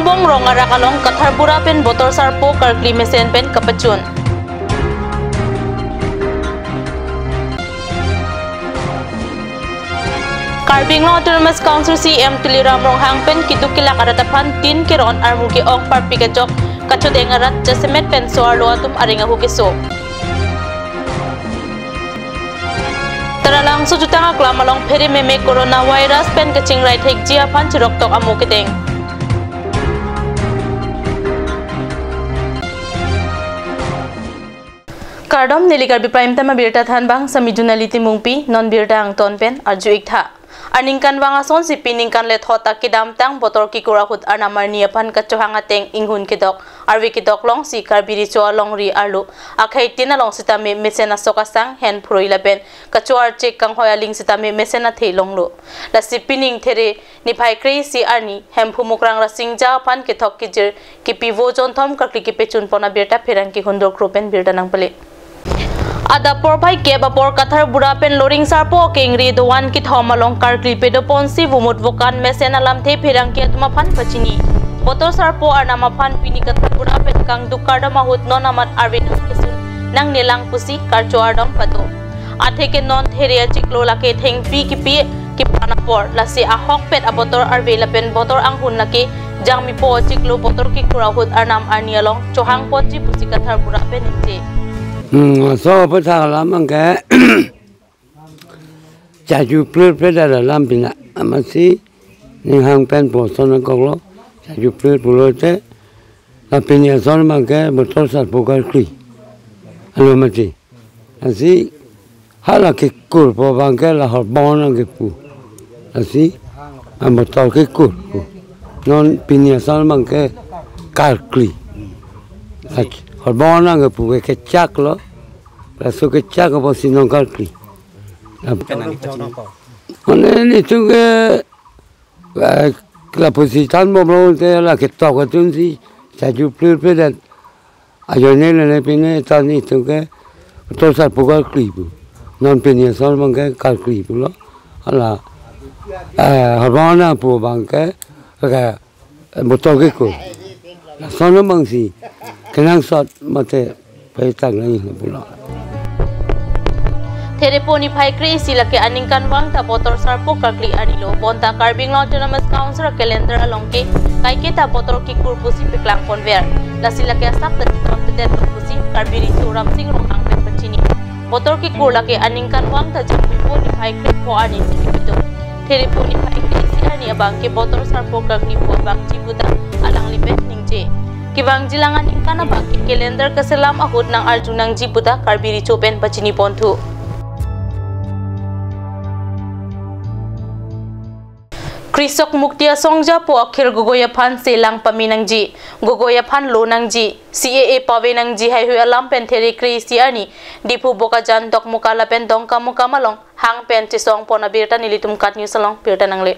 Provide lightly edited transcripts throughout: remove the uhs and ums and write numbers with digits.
bongbong rongara kalong katharbura pen botor sarpo Karbi mesen pen kapachun. Karbi Autonomous Council CM Tuliram Ronghang pen kidukila karatapan 3 kiron armugi ong parpikajok kachodengarat jasemet pen soarlo atum aringa hukiso. Taralang sujutanga klamalong peri meme coronavirus pen kaching right hek jia pan chirok tok amukiteng. Kardom nili Karbi prime time birta than bang samijunaliti mungpi non birta ang ton pen arju ikha. Aningkan wanga son si piningkan le thota kidam tang botor ki kurakut anamar niapan kachohanga teng inghun kidok arwi kidok long si Karbi ri choa long ri arlu akhai tina long sitame mesena sokasang hen phroila pen kachoar check kang hoya ling sitame mesena thei long lo la si pining there ni phai krei si arni hem phumukrang ra singja pan ki thok ki jir ki pivo jon thom kakli ki pechun pona berta pherang ki khondor kropen berta nang pale Ada porpai ke bapor kathar bura pen loring sarpo kengri the one ki thomalong Karbi pedo ponsi vumut vokan mesen alam the phirang ki atma phan pachini botor sarpo arnama phan pini kathar bura pen kang dukada mahut non amat arvin kisun nang nilang pusi karcho ardong pato athe ke non theria chiklo lake theng pi ki panapor lasi ahok pet abotor arvela pen botor anghun lake jangmi po chiklo botor ki kurahut arnam arnialong chohang pochi pusi kathar bura pen inje so patha lamang ke chaju plur peda lam pina amasi ni hang pen po son ko lo chaju plur pulote la pinya son mang ke motor sar po Karbi alo mati asi hala ke kur po bang ke la hor bon ke pu asi motor ke kur non pinya son mang ke Karbi hor bon ke pu ke chak lo Raso kecak apa sih non Karbi? Ini tu ke la positan mobil tu la ketok tu sih saya plur pedat ayonnya le pine tani tu ke betul sar pukul Karbi non pine soal mangke Karbi pula ala habana pu bangke ke motor ke ko soal mangsi kenang sot mate paitak lagi pula Thereponi phai krei silake aningkan wang ta botor sarpo Karbi anilo bonta Karbi Autonomous Council calendar alongke kaike ta botor ki kurpusi piklang konver la silake sak ta ton te kurpusi Karbi ri churam sing rohang pen pachini botor ki kurlake aningkan wang ta japoni phai krei po ani sibito Thereponi phai krei silani abangke botor sarpo Karbi po bang jibuta alang lipe ningje Kibang jilangan ingkana bangke calendar keselam ahud nang arjunang jibuta Karbi ri chopen pachini pontu Krisok muktia songja po akhir gogoya phan selang paminang ji gogoya phan lonang ji CAA pawenang ji hai hu alam pen theri krisi ani dipu boka jan dok mukala pen dongka mukamalong hang pen chisong pona birta nilitum kat news along birta nangle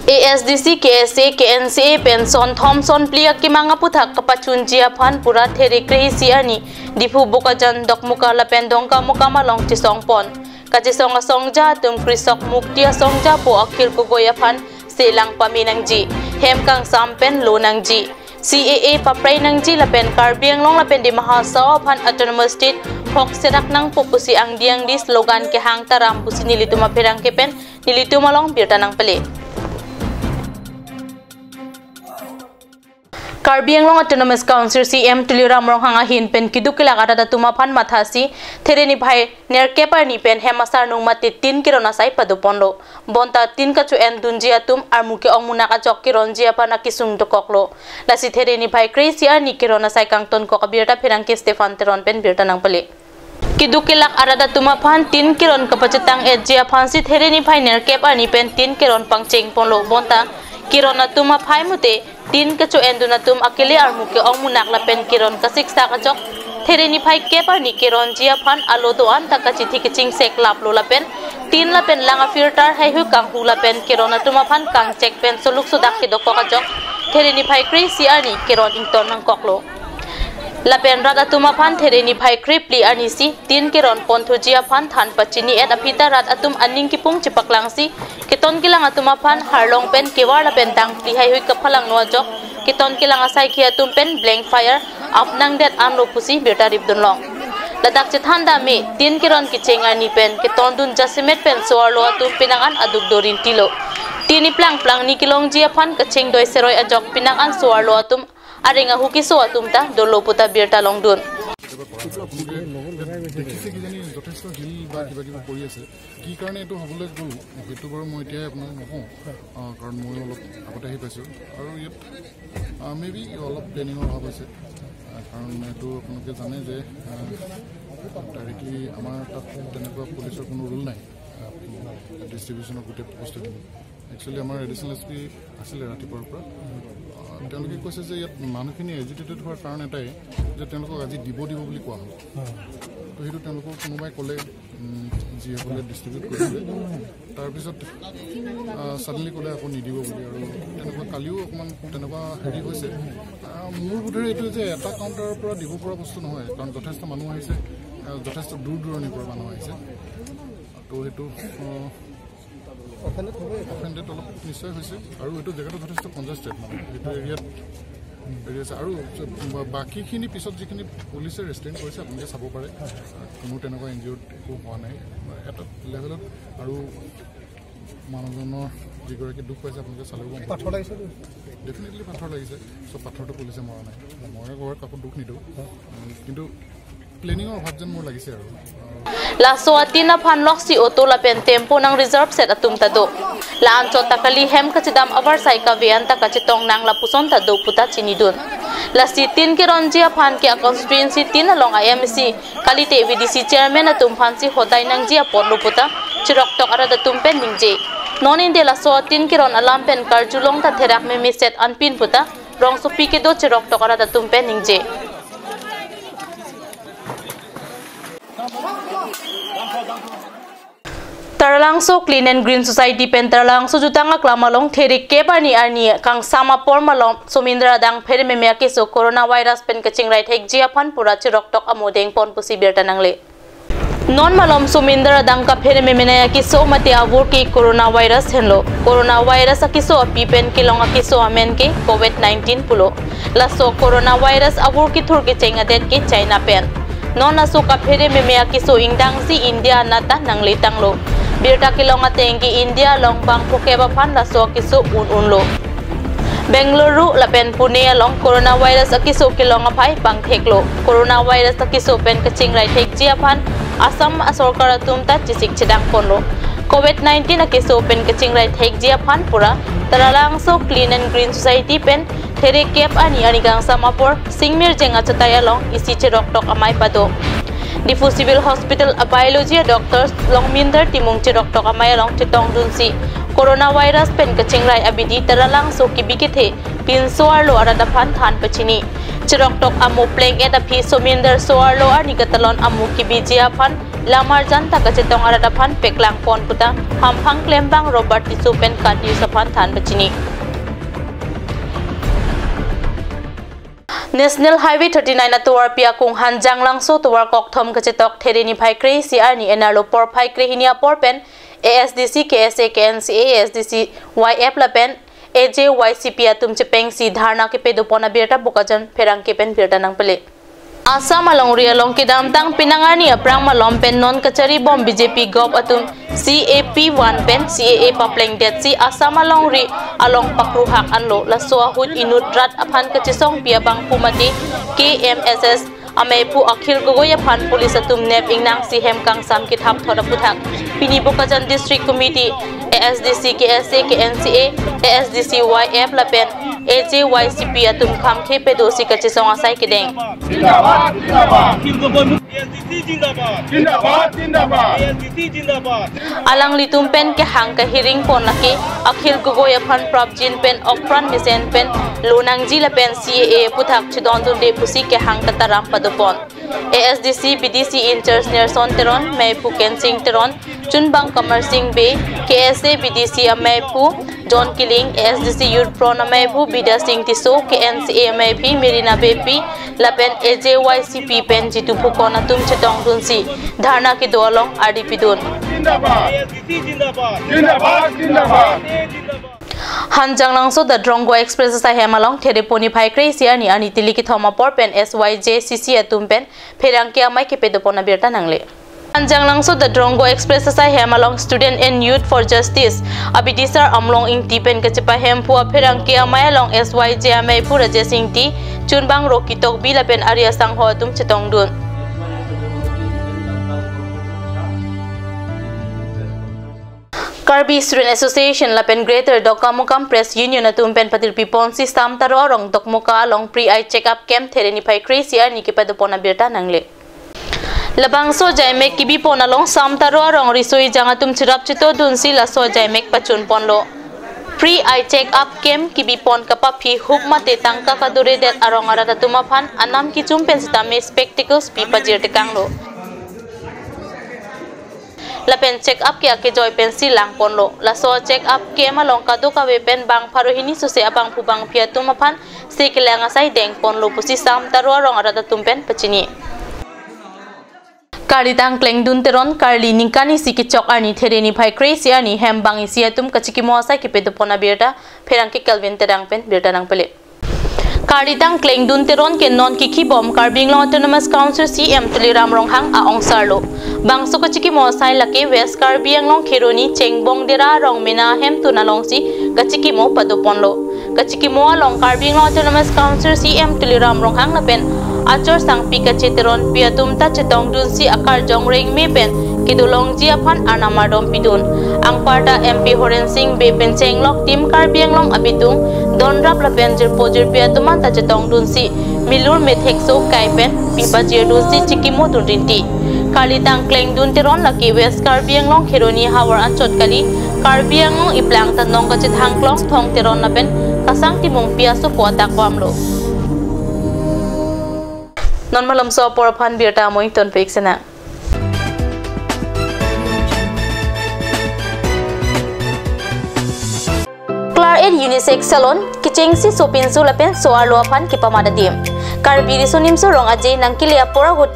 ASDC KSA KNCA penson Thomson plia kimanga puthak kapachun jia phan pura theri krisi ani dipu boka jan dok mukala pen dongka mukamalong chisong pon Kachisong songja tum krisok muktia songja po akhir gogoya phan selang paminang ji hemkang sampen lonang ji CAA papray nang ji lapen Karbi ang long lapen di mahasaw phan autonomous state hok serak nang pupusi ang diang di slogan ke hang taram pusi nilituma perang kepen nilituma long birta nang pele Karbi ang long Autonomous Council CM Tuliram Ronghang ahin pen kidukila kata tumaphan mathasi thereni bhai nerkepa ni pen hemasar nung mati 3 kirona sai paduponlo bonta 3 kachu en dunjia tum armuke ongmuna ka chok kironjia pana kisung to koklo lasi thereni bhai crazy ani kirona sai kangton ko kabirta phirang ke Stefan teron pen birta nang pale kidukilak arada tumaphan 3 kiron kapacitang ejia phansi thereni bhai nerkepa ni pen 3 kiron pangcheng ponlo bonta kirona tuma phai mute 3 kachu enduna tum akele armuke ongmunak la pen kiron kasik sa ka chok thereni phai kepa ni kiron jia phan alodo an taka chithi kiching sek lap lo la pen 3 la pen langa filter hai hu kang hu la pen kirona tuma phan kang check pen soluk sudak ki dokko ka chok thereni phai crazy ani kiron ington nang koklo Lapen rada tuma phan thereni bhai kripli anisi 3 kiron ponthu jia phan than pachini et apita rat atum aning kipung chipaklangsi kiton kilang atuma phan harlong pen kewar lapen dang pli hai hui kaphalang no jok kiton kilang asai kia tumpen blank fire apnang det anlo pusi birta ribdun long ladak chithanda me 3 kiron kichenga ni pen kiton dun jasimet pen suarlo atum pinangan aduk dorin tilo tini plang ni kilong jia phan kacheng doi seroi ajok pinangan suarlo atum arenga huki so atum ta dolo puta birta long dun যথেষ্ট হিল বা কিবা কিবা কৰি আছে কি কাৰণে এইটো হ'বলৈ গ'ল সেইটো বাৰু মই এতিয়া আপোনাক নকওঁ কাৰণ মই অলপ আগতে আহি পাইছোঁ আৰু ইয়াত মেবি অলপ প্লেনিঙৰ অভাৱ হৈছে কাৰণ এইটো আপোনালোকে জানে যে ডাইৰেক্টলি আমাৰ তাত তেনেকুৱা পুলিচৰ কোনো ৰুল নাই ডিষ্ট্ৰিবিউশ্যনৰ গোটেই বস্তুখিনি একচুৱেলি আমাৰ এডিশ্যনেল এছ পি আছিলে ৰাতিপুৱাৰ পৰা তেওঁলোকে কৈছে যে ইয়াত মানুহখিনি এজিটেটেড হোৱাৰ কাৰণ এটাই যে তেওঁলোকক আজি দিব বুলি কোৱা হ'ল তো সেইটো তেওঁলোকক কোনোবাই ক'লে যিসকলে ডিষ্ট্ৰিবিউট কৰিছিলে তাৰপিছত ছাডেনলি ক'লে আকৌ নিদিব বুলি আৰু তেনেকুৱা কালিও অকণমান তেনেকুৱা হেৰি হৈছে মোৰ বোধেৰে এইটো যে এটা কাউণ্টাৰৰ পৰা দিব পৰা বস্তু নহয় কাৰণ যথেষ্ট মানুহ আহিছে যথেষ্ট দূৰ দূৰণিৰ পৰা মানুহ আহিছে তো সেইটো অফেণ্ডেড অলপ নিশ্চয় হৈছে আৰু এইটো জেগাটো যথেষ্ট কনজেষ্টেড মানে এইটো এৰিয়াত হেৰি আছে আৰু বাকীখিনি পিছত যিখিনি পুলিচে ৰেষ্ট্ৰেইন কৰিছে আপোনালোকে চাব পাৰে কোনো তেনেকুৱা এনজিঅ'ত একো হোৱা নাই এটা লেভেলত আৰু মানুহজনৰ যিগৰাকী দুখ পাইছে আপোনালোকে চালেও পাথৰ লাগিছে ডেফিনেটলি পাথৰ লাগিছে চ' পাথৰটো পুলিচে মৰা নাই মই ঘৰত কাকো দুখ নিদিওঁ কিন্তু প্লেনিঙৰ অভাৱ যেন মোৰ লাগিছে আৰু Laso atina phanlok si auto la pen tempo nang reserve set atum tado la ancho takali hem kachidam avar sai ka vian ta kachitong nang la puson tado puta chinidun la si tin ke ronjia phan ke constituency tin along IMC kali te VDC chairman atum phan si hodai nang jia porlo puta chirok tok ara da tumpen ningje non inde la so tin ke ron alam pen karjulong ta therak me mi set anpin puta rong so pi ke do chirok tok ara da tumpen ningje Taralangso Clean and Green Society pen Taralangso jutanga klamalong therik kepani arni kang sama por malom somindra dang phere me mya keso coronavirus pen kaching right hek jia phan pura chirok tok amodeng pon pusi berta nangle non malom somindra dang ka phere me menaya keso mate avur ke coronavirus henlo coronavirus akiso api pen kilong akiso amen ke covid-19 pulo laso coronavirus avur ki thur ke chenga det ke China pen non aso ka phere me mya keso ingdang si India nata nangle tanglo birta kilong atengi India long bang pokeba phan la so kiso unlo Bengaluru lapen Pune along coronavirus akiso kilong apai bang theklo coronavirus akiso pen kaching rai thek jia phan Assam asarkar tumta chisik chidang ponlo covid-19 akiso pen kaching rai thek jia phan pura Taralangso Clean and Green Society pen there kep ani gang samapor singmir jenga chataya long isi chirok tok amai pado Difu Civil Hospital Biology Doctors Longminder Timung Chirok Tok Amay Long Chitong Dunsi Coronavirus pen kachingrai abidi taralang so kibikithe pin soarlo arada phan than pachini Chirok Tok amu pleng eta phi sominder soarlo ani katalon amu kibijia phan lamar jan ta kachitong arada phan peklang pon puta hamphang klembang Robert Tisu pen kadi saphan than pachini National Highway 39 atuar pia kung hanjang langso tuwar kokthom kachetok therini phai kre CR ni enarlo por phai kre hinia por pen ASDC KSA KNCA ASDC YF la pen AJYCP atum chepeng si dharna ke pedo pona birta bukajan pherang ke pen birta nang pele Assam along rialong kidam tang pinangani aprang malom pen non kachari bom BJP gop atum CAP1 pen CAA papleng det si Assam along ri along pakruhak anlo laso hut inutrat aphan kachisong pia bang pumati KMSS amepu akhir gogoya phan police atum nep ingnang si hem kang sam ki thap thoda puthak pini bokajan district committee ASDC KSA KNCA ASDC YF la pen AJYCP atum kham khe pedo si kachisong asai kideng जिंदाबाद जिंदाबाद ASDC जिंदाबाद जिंदाबाद जिंदाबाद ASDC जिंदाबाद alang litum pen ke hang ka hiring pon laki akhil gogoya phan prabjin pen okpran misen pen lonang ji la pen CAA puthak chidon dun de pusi ke hang ka taram padopon ASDC BDC Inchers Nerson Teron Maipu Kensing Teron Chunbang Kamar Singh Bay KSA BDC Maipu John Killing ASDC Youth Pro Maipu Bida Singh Tiso KNCA Maipi Mirina Bepi Lapen AJYCP pen jitu phukona tum chetong dunsi dharna ki dolong RDP dun जिंदाबाद ASDC जिंदाबाद जिंदाबाद जिंदाबाद Hanjang langso the Drongo Express sa hemalong tereponi phai crazy ani tiliki thoma porpen SYJ CC atumpen pherang ke amai ke pedopona berta nangle. Hanjang langso the Drongo Express sa hemalong Student and Youth for Justice abidisar amlong ing tipen kachepa hempua pherang ke amai along SYJ amai pura jesing ti chunbang rokitok bilapen area sangho atum chetong dun. Karbi Student Association lapen Greater Dokamukam Press Union atumpen patil piponsi stam tarorong dokmuka along pre-eye check-up camp thereni phai crazy ani kipadopona birta nangle. Labangso jaimek kibipon along sam tarorong risoi jangatum chirap chito dunsi laso jaimek pachun ponlo. Pre-eye check-up camp kibipon kapapi hukmate tangka kadure det arong arata tumaphan anam kichumpen sitame spectacles pipajir tekanglo. Lapen check up kia ke joy pencil lang ponlo laso check up ke malong kadu ka wepen bang paruhini suse abang pubang pia tumapan sikilanga sai deng ponlo pusi sam tarwa rong arada tumpen pachini karitang kleng dun teron karli ningkani sikichok ani thereni phai crazy ani hembang isia tum kachiki mo sai ke pedopona berta pherang ke kelvin terang pen berta nang pele Karitang kleng dun teron ke non kiki bom Karbi Autonomous Council CM Tuliram Ronghang aong sarlo. Bang so kachiki mo sai lake West Karbi ang long khironi chengbong dera rong mina hem tunalong si kachiki mo paduponlo. Kachiki mo along Karbi Autonomous Council CM Tuliram Ronghang na pen achor sang pika cheteron piatum ta chetong dun si akar jong ring me pen kidulong jiaphan anamadom pidun. Ang parta MP Horen Singh be pen chenglok tim Karbi ang long abitung donrap lapen jirpojir piatuman ta chetong dunsi milur methekso kaipen pipajir dunsi chikimo dunrinti kalitang kleng dun teron laki West Karbi anglong khironi hawar anchot kali Karbi anglong iplang tanong ka chithangklong thong teron lapen kasang timong piaso puata kwamlo non malam so porphan birta moi ton peksena Unisex Salon kichengsi sopinsu lapen soar luapan kipamada dim Karbi risonim so rong aje nang kilia pora hut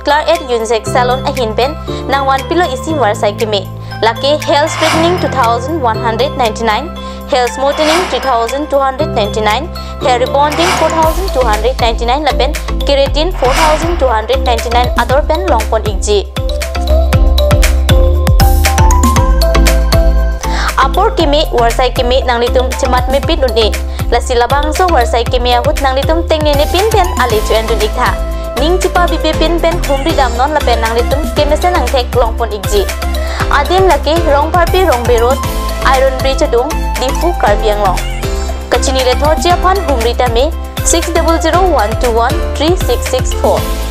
Unisex Salon ahin pen nang wan pilo isi warsai kime lake hair straightening 2199 hair smoothing 3299 hair rebonding 4299 lapen keratin 4299 ador pen longpon igji Apor kimi warsai kimi nang litum cemat mepin unni lasila bangso warsai kimi ahut nang litum tengni ne pin pen ali cuan dun ikha ning cipa bipe pin pen humri dam non lapen nang litum kemese nang tek longpon igji adim laki rong parpi rong berot iron bridge dung difu Karbi anglong kachini le tho japan humri tame 6001213664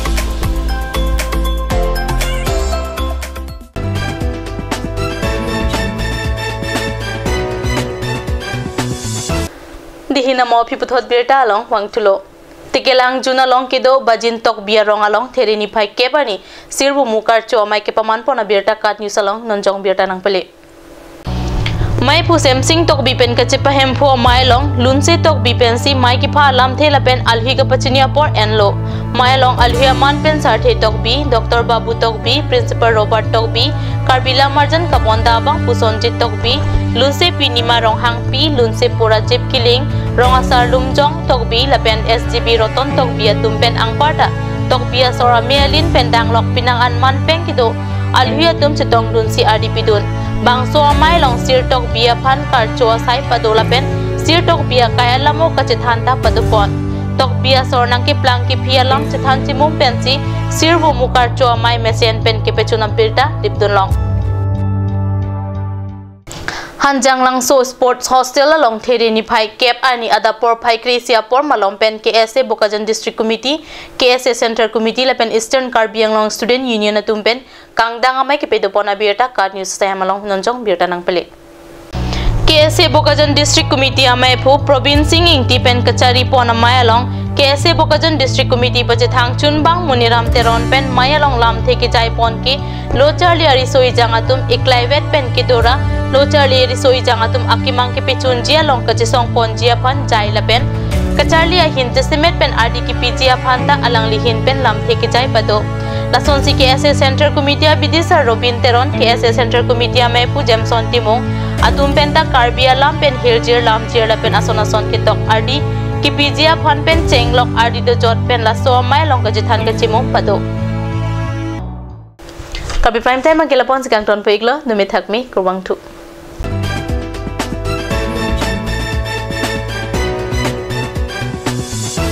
Dihina mo piputhot birta along wangtulo tikelang juna long kido bajin tok bia rong along thereni phai kebani sirbu mukar cho mai ke paman pona birta kat news along nonjong birta nang pele mai pu semsing tok bipen ka chepa hempho mai long lunse tok bipen si mai ki pha lam thela pen alhi ka pachinia por enlo mai long alhi man pen sarthe tok bi Dr Babu tok bi Principal Robert tok bi Karbila marjan kaponda bang pusonjit tok bi lunse pinima rong hang pi lunse pura jep kiling rong asar lumjong tok bi lapen SGB roton tok bi atumpen ang parta tok bi asora melin pendang lok pinang an man peng kido alhi atum chetong dun si RDP dun bangso amai long sir tok bi phan kar cho sai padola pen sir tok bi kaya lamo ka chethanta padupon tok bi asor nang ki plang ki phia lam chethan chimum pen si sir bu mukar cho amai mesen pen ki pechunam pirta dipdun long Hanjang langso sports hostel along thereni phai cap ani adapor phai krisia por malom pen KSA Bokajan District Committee KSA Central Committee lapen Eastern Karbi anglong Student Union atumpen kangdang amai ke pedopona birta card news sa malong nonjong birta nang pele KSA Bokajan District Committee amai phu province ing tipen kachari pon amai along KSA Bokajan District Committee baje thang chunbang muniram teron pen mai along lam theki jai pon ke lochali ari soi jangatum iklaivet pen ki dora lochali ari soi jangatum akimang ke pechun jia long kache song pon jia phan jai la pen kacharli a hin testament pen adi ki pijia phan ta alang li hin pen lam theki jai pado lason si KSA Central Committee bidisa Robin teron KSA Central Committee me pu Jamson timong atum pen ta Karbi alam pen hirjir lam jir la pen ason kitok ardi kipijia phan pen chenglok ardi do jot pen la so mai long ka jithan ka chimong pado Karbi prime time magilapon sa kang ton po iglo numit hakmi kurwang tu